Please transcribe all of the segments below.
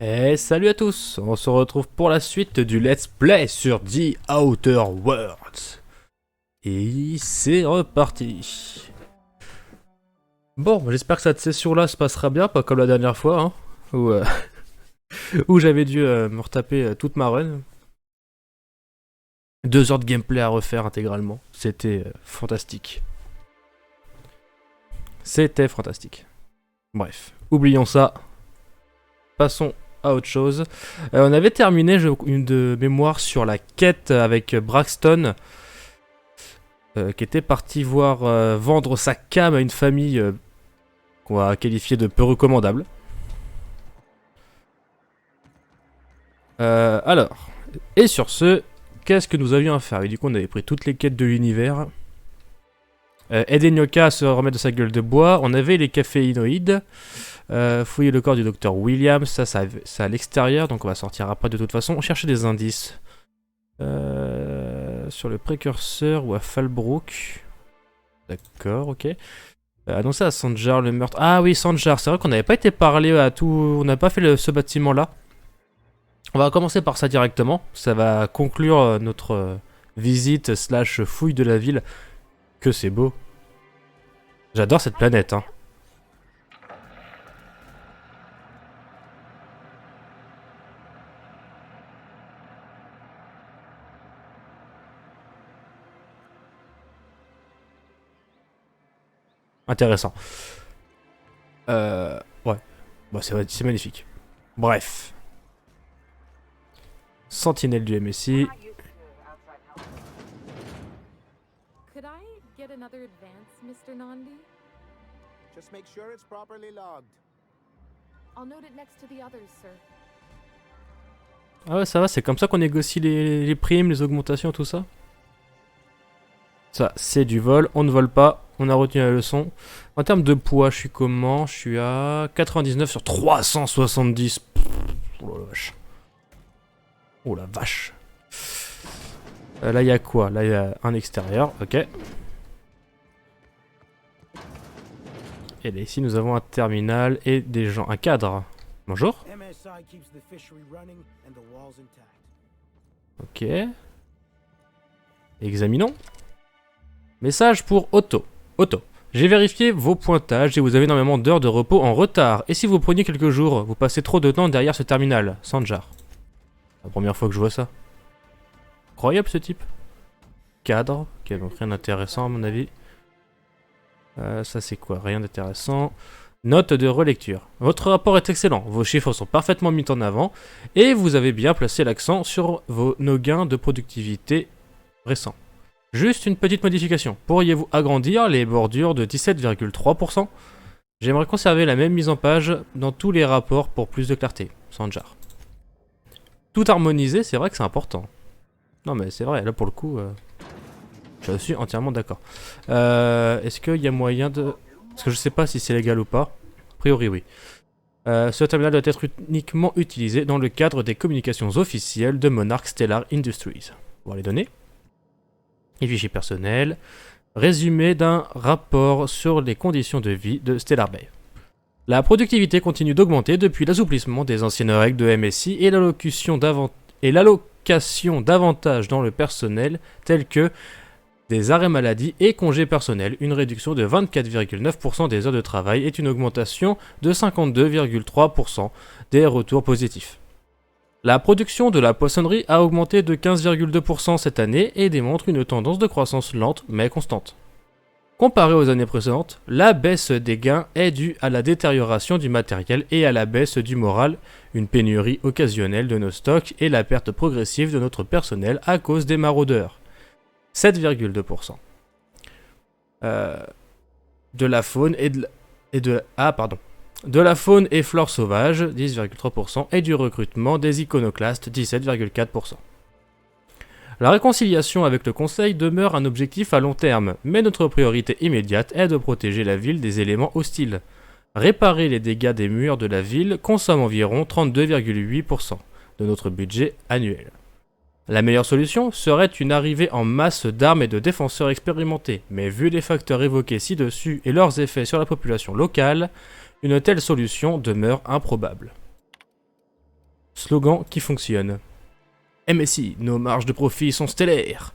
Et salut à tous, on se retrouve pour la suite du Let's Play sur The Outer Worlds. Et c'est reparti. Bon, j'espère que cette session-là se passera bien, pas comme la dernière fois, hein, où, où j'avais dû me retaper toute ma run. 2 heures de gameplay à refaire intégralement, c'était fantastique. C'était fantastique. Bref, oublions ça. Passons à autre chose. On avait terminé une de mémoire sur la quête avec Braxton, qui était parti voir vendre sa cam à une famille qu'on va qualifier de peu recommandable. Alors, et sur ce, qu'est-ce que nous avions à faire? Et du coup, on avait pris toutes les quêtes de l'univers. Aider Nyoka à se remettre de sa gueule de bois. On avait les caféinoïdes. Fouiller le corps du docteur Williams, ça c'est à l'extérieur, donc on va sortir après de toute façon. On cherchait des indices. Sur le précurseur ou à Fallbrook. D'accord, ok. Annoncer à Sanjar le meurtre. Ah oui, Sanjar, c'est vrai qu'on n'avait pas été parlé à tout. On n'a pas fait ce bâtiment là. On va commencer par ça directement. Ça va conclure notre visite / fouille de la ville. Que c'est beau. J'adore cette planète, hein. Intéressant. Ouais. Bah, c'est magnifique. Bref. Sentinelle du MSI. Could I get another advance, Mr. Nandi? Just make sure it's properly logged. I'll note it next to the others, sir. Ah ouais, ça va, c'est comme ça qu'on négocie les primes, les augmentations, tout ça. Ça, c'est du vol, on ne vole pas, on a retenu la leçon. En termes de poids, je suis comment? Je suis à 99 sur 370. Oh la vache. Oh la vache. Là, il y a quoi? Là, il y a un extérieur, ok. Et là, ici, nous avons un terminal et des gens. Un cadre. Bonjour. MSI keeps the fishery running and the walls intact. Ok. Examinons. Message pour Otto. Otto. J'ai vérifié vos pointages et vous avez énormément d'heures de repos en retard. Et si vous preniez quelques jours, vous passez trop de temps derrière ce terminal. Sanjar. La première fois que je vois ça. Incroyable ce type. Cadre. Ok, donc rien d'intéressant à mon avis. Ça c'est quoi? Rien d'intéressant. Note de relecture. Votre rapport est excellent. Vos chiffres sont parfaitement mis en avant. Et vous avez bien placé l'accent sur nos gains de productivité récents. Juste une petite modification. Pourriez-vous agrandir les bordures de 17,3%? J'aimerais conserver la même mise en page dans tous les rapports pour plus de clarté. Sanjar. Tout harmoniser, c'est vrai que c'est important. Non mais c'est vrai, là pour le coup, je suis entièrement d'accord. Est-ce qu'il y a moyen de... Parce que je sais pas si c'est légal ou pas. A priori oui. Ce terminal doit être uniquement utilisé dans le cadre des communications officielles de Monarch Stellar Industries. Voir les données. Et fichier personnel. Résumé d'un rapport sur les conditions de vie de Stellar Bay. La productivité continue d'augmenter depuis l'assouplissement des anciennes règles de MSI et l'allocation d'avantages dans le personnel tels que des arrêts maladie et congés personnels. Une réduction de 24,9% des heures de travail est une augmentation de 52,3% des retours positifs. La production de la poissonnerie a augmenté de 15,2% cette année et démontre une tendance de croissance lente mais constante. Comparé aux années précédentes, la baisse des gains est due à la détérioration du matériel et à la baisse du moral, une pénurie occasionnelle de nos stocks et la perte progressive de notre personnel à cause des maraudeurs. 7,2%. De la faune de la faune et flore sauvage, 10,3%, et du recrutement des iconoclastes, 17,4%. La réconciliation avec le Conseil demeure un objectif à long terme, mais notre priorité immédiate est de protéger la ville des éléments hostiles. Réparer les dégâts des murs de la ville consomme environ 32,8% de notre budget annuel. La meilleure solution serait une arrivée en masse d'armes et de défenseurs expérimentés, mais vu les facteurs évoqués ci-dessus et leurs effets sur la population locale, une telle solution demeure improbable. Slogan qui fonctionne. MSI, nos marges de profit sont stellaires.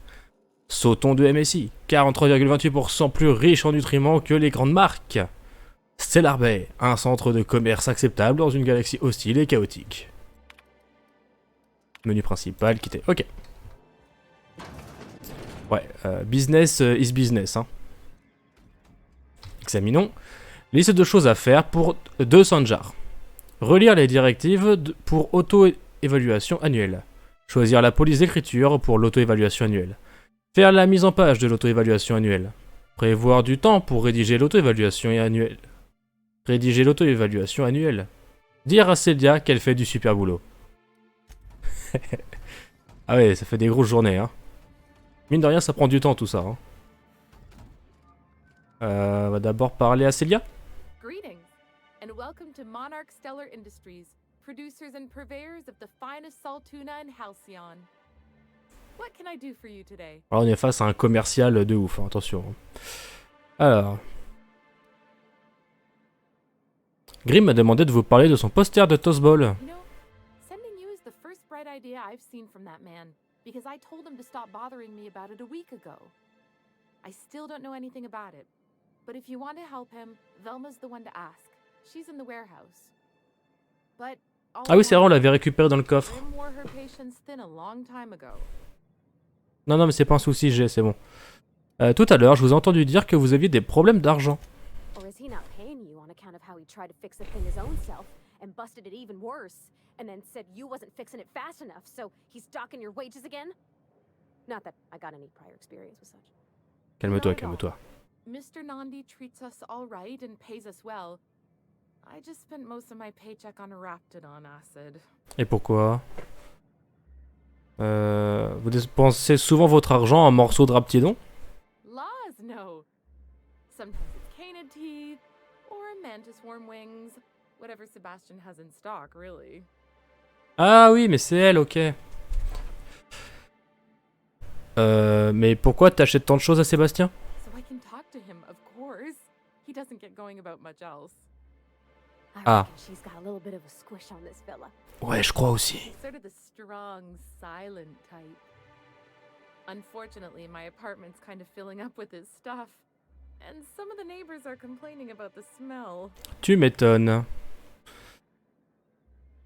Sautons de MSI, 43,28% plus riche en nutriments que les grandes marques. Stellar Bay, un centre de commerce acceptable dans une galaxie hostile et chaotique. Menu principal, quitter. Ok. Ouais, business is business. Hein. Examinons. Liste de choses à faire pour 2 Sanjar. Relire les directives pour auto-évaluation annuelle. Choisir la police d'écriture pour l'auto-évaluation annuelle. Faire la mise en page de l'auto-évaluation annuelle. Prévoir du temps pour rédiger l'auto-évaluation annuelle. Rédiger l'auto-évaluation annuelle. Dire à Célia qu'elle fait du super boulot. Ah ouais, ça fait des grosses journées, hein. Mine de rien, ça prend du temps tout ça. Hein. On va d'abord parler à Célia. Greetings, and welcome to Monarch Stellar Industries, producers and purveyors of the finest salt tuna in Halcyon. What can I do for you today? Alors on est face à un commercial de ouf, hein, attention. Alors... Grim m'a demandé de vous parler de son poster de Toastball. You know, sending you is the first bright idea I've seen from that man, because I told him to stop bothering me about it a week ago. I still don't know anything about it, but if you want to help him, Velma's the one to ask. She's in the warehouse. But Ah oui, c'est vrai, on l'avait récupéré dans le coffre. Grim wore her patience thin a long time ago. Non, non, mais c'est pas un souci, c'est bon. Tout à l'heure, je vous ai entendu dire que vous aviez des problèmes d'argent. Or is he not paying you on account of how he tried to fix the thing his own self and busted it even worse, and then said you wasn't fixing it fast enough, so he's docking your wages again? Not that I got any prior experience with such. Calme-toi, calme-toi. Mr. Nandi treats us all right and pays us well. I just spent most of my paycheck on Raptidon acid. Et pourquoi vous dépensez souvent votre argent en morceaux de raptidon? Laws, no. Sometimes it's canid teeth or mantis worm wings. Whatever Sebastian has in stock, really. Ah oui, mais c'est elle, ok. Mais pourquoi t'achètes tant de choses à Sébastien? So I can talk to him, of course. He doesn't get going about much else. I Ah. reckon she's got a little bit of a squish on this fella. Ouais, je crois aussi. He's sort of the strong, silent type. Unfortunately, my apartment's kind of filling up with his stuff. And some of the neighbors are complaining about the smell. Tu m'étonnes.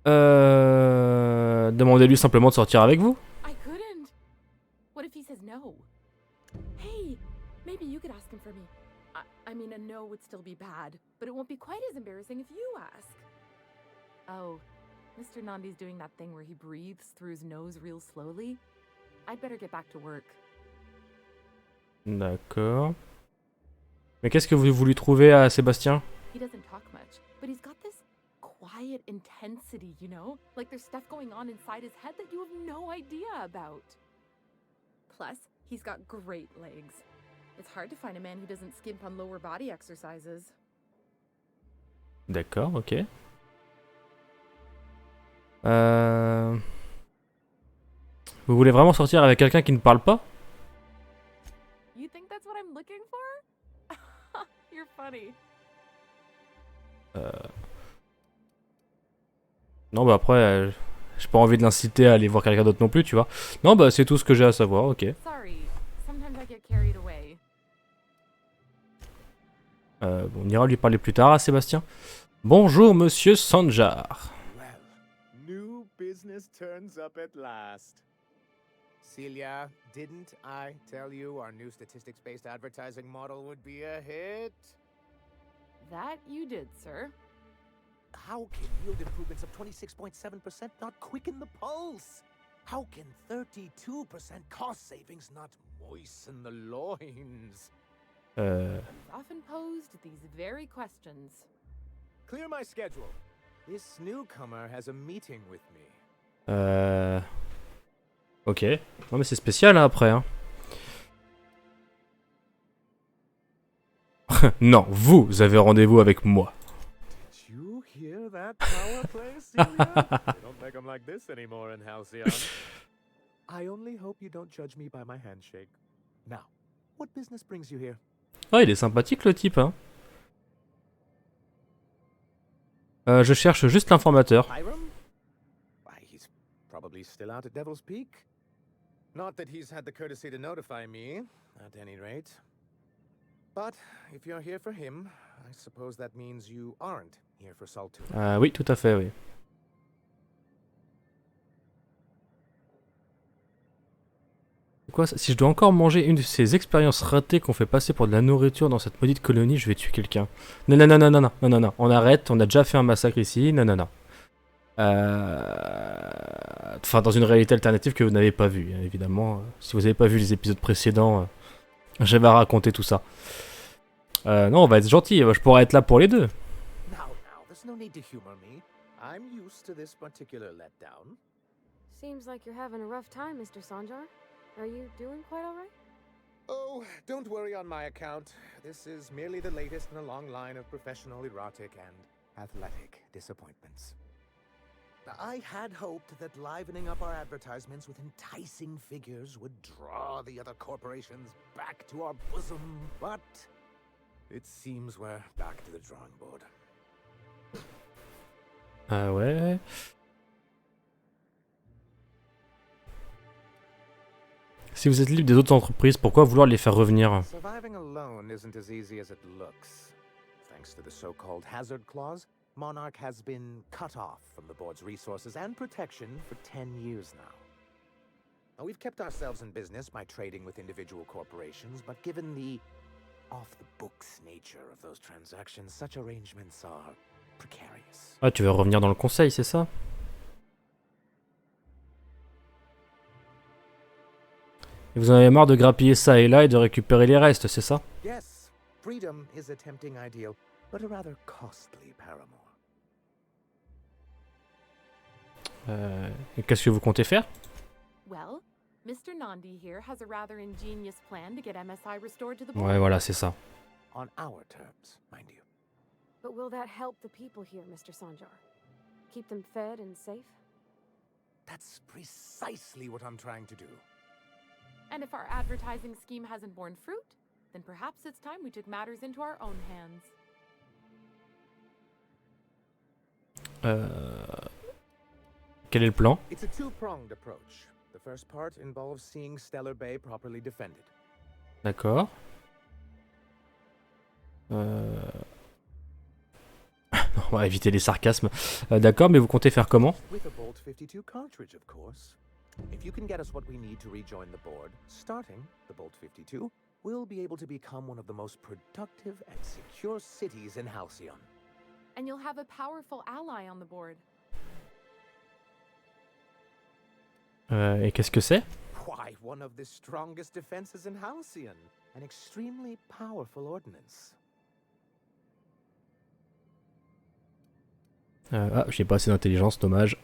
Demandez-lui simplement de sortir avec vous. I couldn't. What if he says no? Hey, maybe you could ask him for me. I mean, a no would still be bad, but it won't be quite as embarrassing if you ask. Oh, Mr. Nandi's doing that thing where he breathes through his nose real slowly. I'd better get back to work. D'accord. Mais qu'est-ce que vous lui trouvez à Sébastien? He doesn't talk much, but he's got this quiet intensity, you know? Like there's stuff going on inside his head that you have no idea about. Plus, he's got great legs. It's hard to find a man who doesn't skimp on lower body exercises. D'accord, ok. Vous voulez vraiment sortir avec quelqu'un qui ne parle pas? You think that's what I'm looking for? You're funny. Non, bah après, j'ai pas envie de l'inciter à aller voir quelqu'un d'autre non plus, tu vois. Non, bah c'est tout ce que j'ai à savoir, ok. Sorry, sometimes I get carried away. Bon, on ira lui parler plus tard à Sébastien. Bonjour, monsieur Sanjar. Well, new business turns up at last. Celia, didn't I tell you our new statistics-based advertising model would be a hit? That you did, sir. How can yield improvements of 26.7% not quicken the pulse? How can 32% cost savings not moisten the loins? You've often posed these very questions. Clear my schedule. This newcomer has a meeting with me. Ok. Non mais c'est spécial hein, après. Hein. Non, vous avez rendez-vous avec moi. Did you hear that power play, Celia? They don't make 'em like this anymore in Halcyon. I only hope you don't judge me by my handshake. Now, what business brings you here? Ah, il est sympathique le type. Hein. Je cherche juste l'informateur. Hiram? Why, he's still out at Devil's Peak. Not that he's had the courtesy to notify me, at any rate. But if you're here for him, I suppose that means you aren't here for Saltu. Oui, tout à fait, oui. Quoi, si je dois encore manger une de ces expériences ratées qu'on fait passer pour de la nourriture dans cette maudite colonie, je vais tuer quelqu'un. Non, non, non, non, non, non, non, non, non, on arrête, on a déjà fait un massacre ici, non, non, non. Enfin, dans une réalité alternative que vous n'avez pas vue, hein, évidemment. Si vous n'avez pas vu les épisodes précédents, j'avais raconté tout ça. Non, on va être gentil, je pourrais être là pour les deux. Now, there's no need to humor me. I'm used to this particular letdown. Seems like you're having a rough time, Mr. Sanjar. Are you doing quite all right? Oh, don't worry on my account. This is merely the latest in a long line of professional erotic and athletic disappointments. I had hoped that livening up our advertisements with enticing figures would draw the other corporations back to our bosom, but it seems we're back to the drawing board. Ah ouais. Si vous êtes libre des autres entreprises, pourquoi vouloir les faire revenir? Surviving alone isn't as easy as it looks. Thanks to the so-called hazard clause, Monarch has been cut off from the board's resources and protection for 10 years now. Now, we've kept ourselves in business by trading with individual corporations, but given the off-the-books nature of those transactions, such arrangements are precarious. Ah, tu veux revenir dans le conseil, c'est ça? Et vous en avez marre de grappiller ça et là et de récupérer les restes, c'est ça? Yes, freedom is a tempting ideal, but a rather costly paramour. Et qu'est-ce que vous comptez faire? Well, Mr. Nandi here has a rather ingenious plan to get MSI restored to the board. Ouais, voilà, c'est ça. On our terms, mind you. But will that help the people here, Mr. Sanjar? Keep them fed and safe? That's precisely what I'm trying to do. And if our advertising scheme hasn't borne fruit, then perhaps it's time we took matters into our own hands. Quel est le plan? It's a two-pronged approach. The first part involves seeing Stellar Bay properly defended. D'accord. On va éviter les sarcasmes. D'accord, mais vous comptez faire comment? With a Bolt 52 cartridge, of course. If you can get us what we need to rejoin the board, starting the Bolt 52, we'll be able to become one of the most productive and secure cities in Halcyon. And you'll have a powerful ally on the board. Et qu'est-ce que c'est? Why, one of the strongest defenses in Halcyon. An extremely powerful ordnance. Ah, j'ai pas assez d'intelligence, dommage.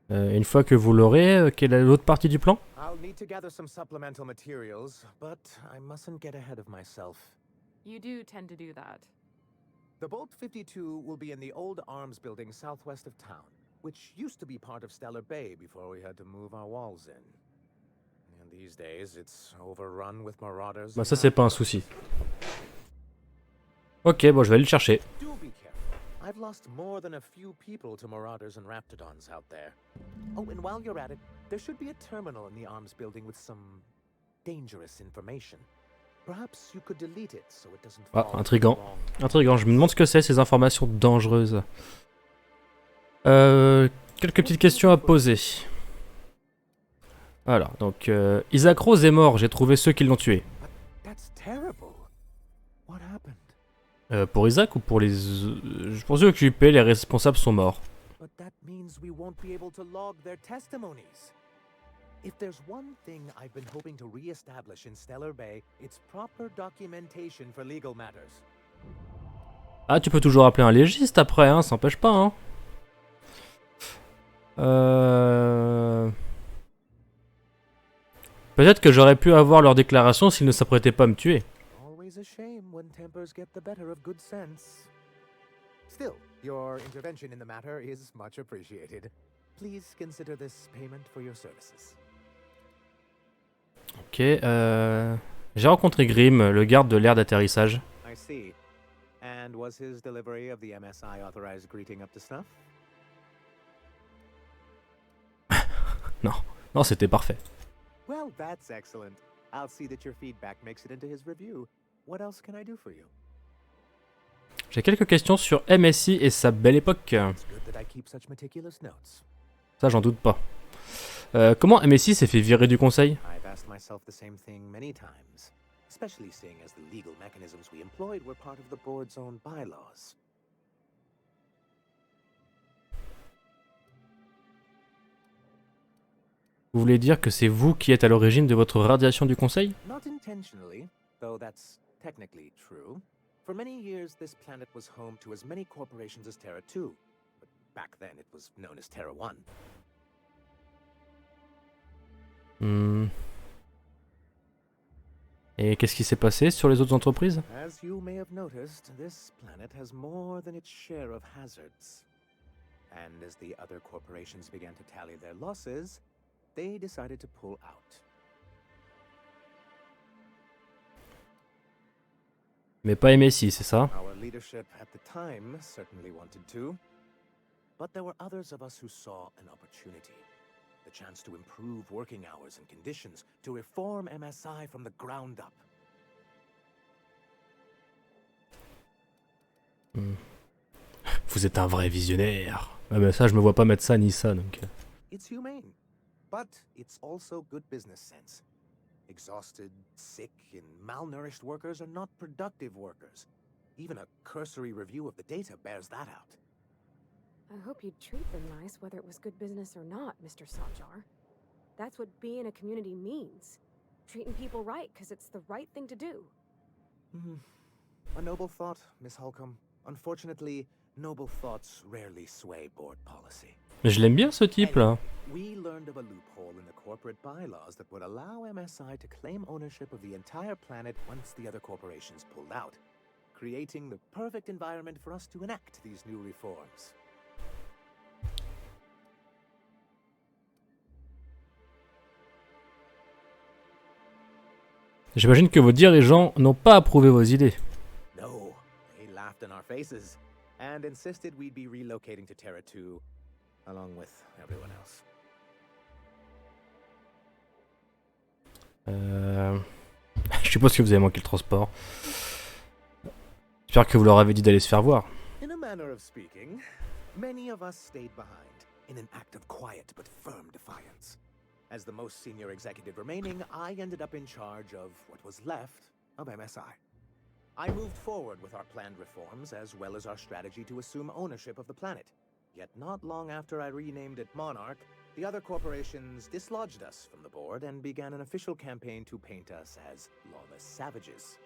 Une fois que vous l'aurez, quelle est l'autre partie du plan? I'll need to gather some supplemental materials, but I mustn't get ahead of myself. You do tend to do that. The Bolt 52 will be in the old arms building southwest of town, which used to be part of Stellar Bay before we had to move our walls in. And these days, it's overrun with marauders. Bah ça c'est pas un souci. Ok, bon je vais aller le chercher. Do be careful. I've lost more than a few people to marauders and raptidons out there. Oh, and while you're at it, there should be a terminal in the arms building with some dangerous information. Perhaps you could delete it so it doesn't Ah, fall intriguant. wrong. Intriguant, je me demande ce que c'est ces informations dangereuses. Quelques petites questions à poser. Alors, donc, Isaac Rose est mort, j'ai trouvé ceux qui l'ont tué. That's terrible. What happened? Pour Isaac ou pour les... pour ceux occupés, les responsables sont morts. But that means we won't be able to log their testimonies. If there's one thing I've been hoping to re-establish in Stellar Bay, it's proper documentation for legal matters. Ah, tu peux toujours appeler un légiste après, hein, ça n'empêche pas, hein. Peut-être que j'aurais pu avoir leur déclaration s'ils ne s'apprêtaient pas à me tuer. Always a shame when tempers get the better of good sense. Still, your intervention in the matter is much appreciated. Please consider this payment for your services. Ok, j'ai rencontré Grim, le garde de l'aire d'atterrissage. I see. And was his delivery of the MSI authorized greeting up to snuff? Non, non, c'était parfait. Well, that's excellent. I'll see that your feedback makes it into his review. What else can I do for you? J'ai quelques questions sur MSI et sa belle époque. It's good that I keep such meticulous notes. Ça, j'en doute pas. Comment MSI s'est fait virer du conseil? I've asked myself the same thing many times, especially seeing as the legal mechanisms we employed were part of the board's own bylaws. Vous voulez dire que c'est vous qui êtes à l'origine de votre radiation du conseil? Not intentionally, though that's technically true. For many years, this planet was home to as many corporations as Terra 2, but back then it was known as Terra 1. Et qu'est-ce qui s'est passé sur les autres entreprises? As you may have noticed, this planet has more than its share of hazards. And as the other corporations began to tally their losses, they decided to pull out. Mais pas MSI, c'est ça? Our leadership at the time certainly wanted to, but there were others of us who saw an opportunity. The chance to improve working hours and conditions, to reform MSI from the ground up. Vous êtes un vrai visionnaire. Ah bah ça, je me vois pas mettre ça ni ça, donc... It's humane, but it's also good business sense. Exhausted, sick, and malnourished workers are not productive workers. Even a cursory review of the data bears that out. I hope you'd treat them nice, whether it was good business or not, Mr. Sawjar. That's what being a community means. Treating people right, because it's the right thing to do. A noble thought, Miss Holcomb. Unfortunately, noble thoughts rarely sway board policy. Mais je l'aime bien ce type là. We learned of a loophole in the corporate bylaws that would allow MSI to claim ownership of the entire planet once the other corporations pulled out, creating the perfect environment for us to enact these new reforms. J'imagine que vos dirigeants n'ont pas approuvé vos idées. No, they laughed in our faces and insisted we'd be relocating to Terra 2 along with everyone else. Je suppose que vous avez manqué le transport. J'espère que vous leur avez dit d'aller se faire voir. In a manner of speaking, many of us stayed behind in an act of quiet but firm defiance. As the most senior executive remaining, I ended up in charge of what was left of MSI. I moved forward with our planned reforms as well as our strategy to assume ownership of the planet. Yet not long after I renamed it Monarch, the other corporations dislodged us from the board and began an official campaign to paint us as lawless savages.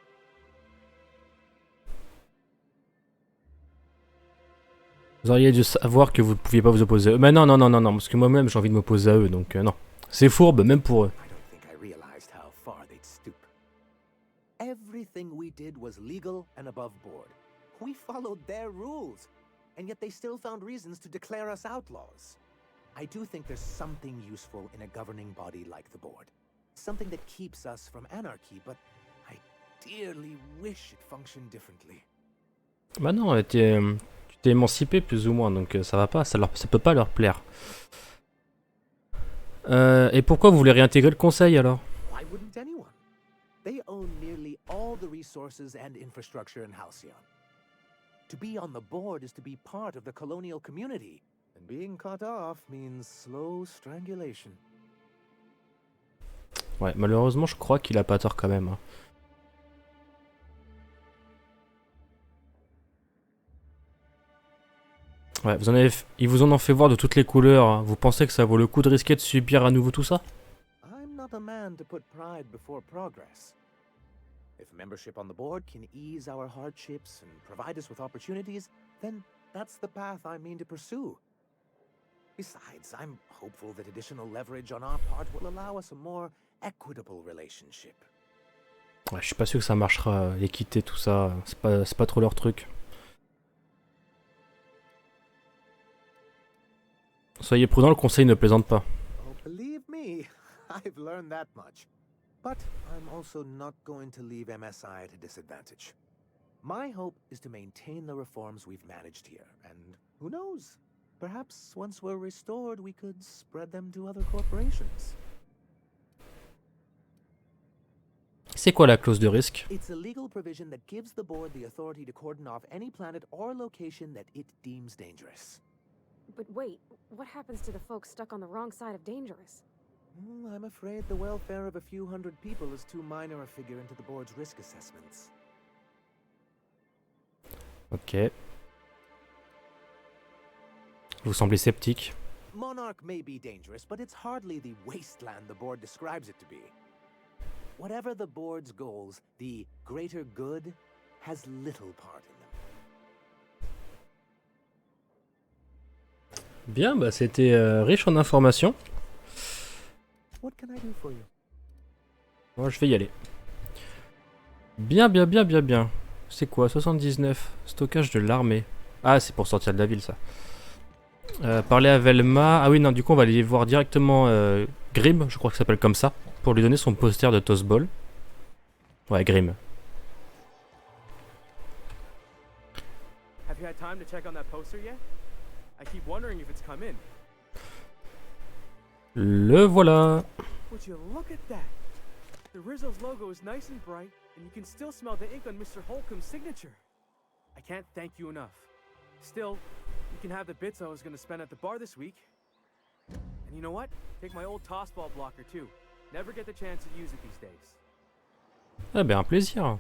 Vous auriez dû savoir que vous ne pouviez pas vous opposer à eux. Mais non, non, non, non, non, parce que moi-même j'ai envie de m'opposer à eux, donc non. C'est fourbe, même pour eux. I don't think I realized how far they'd stoop. Everything we did was legal and above board. We followed their rules, and yet they still found reasons to declare us outlaws. I do think there's something useful in a governing body like the board. Something that keeps us from anarchy, but I dearly wish it functioned differently. Bah non, tu t'es émancipé plus ou moins, donc ça va pas, ça peut pas leur plaire. Et pourquoi vous voulez réintégrer le conseil alors? Why wouldn't anyone? They own nearly all the resources and infrastructure in Halcyon. To be on the board is to be part of the colonial community, and being cut off means slow strangulation. Ouais, malheureusement, je crois qu'il a pas tort quand même. Hein. Ouais, ils vous en ont fait voir de toutes les couleurs. Hein. Vous pensez que ça vaut le coup de risquer de subir à nouveau tout ça? I'm not a man to put pride before progress. If membership on the board can ease our hardships and provide us with opportunities, then that's the path I mean to pursue. Besides, I'm hopeful that additional leverage on our part will allow us a more equitable relationship. Ouais, je suis pas sûr que ça marchera, l'équité, tout ça. C'est pas trop leur truc. Soyez prudent, le conseil ne plaisante pas. Oh, believe me, I've learned that much. But I'm also not going to leave MSI at a disadvantage. My hope is to maintain the reforms we've managed here, and who knows? Perhaps once we're restored, we could spread them to other corporations. C'est quoi la clause de risque? It's a legal provision that gives the board the authority to cordon off any planet or location that it deems dangerous. But wait, what happens to the folks stuck on the wrong side of dangerous? I'm afraid the welfare of a few hundred people is too minor a figure into the board's risk assessments. Ok. Vous semblez sceptique. Monarch may be dangerous, but it's hardly the wasteland the board describes it to be. Whatever the board's goals, the greater good has little part in them. Bien, bah c'était riche en informations. What can I do for you? Moi, je vais y aller. Bien, bien, bien, bien, bien. C'est quoi? 79. Stockage de l'armée. Ah, c'est pour sortir de la ville, ça. Parler à Velma. Ah oui, non, du coup, on va aller voir directement Grim, je crois que ça s'appelle comme ça, pour lui donner son poster de Tossball. Ouais, Grim. Have you had time to check on that poster yet? I keep wondering if it's come in. Le voilà. Would you look at that? The Rizzo's logo is nice and bright, and you can still smell the ink on Mr. Holcomb's signature. I can't thank you enough. Still, you can have the bits I was going to spend at the bar this week. And you know what? Take my old tossball blocker too. Never get the chance to use it these days. Eh ben, un plaisir.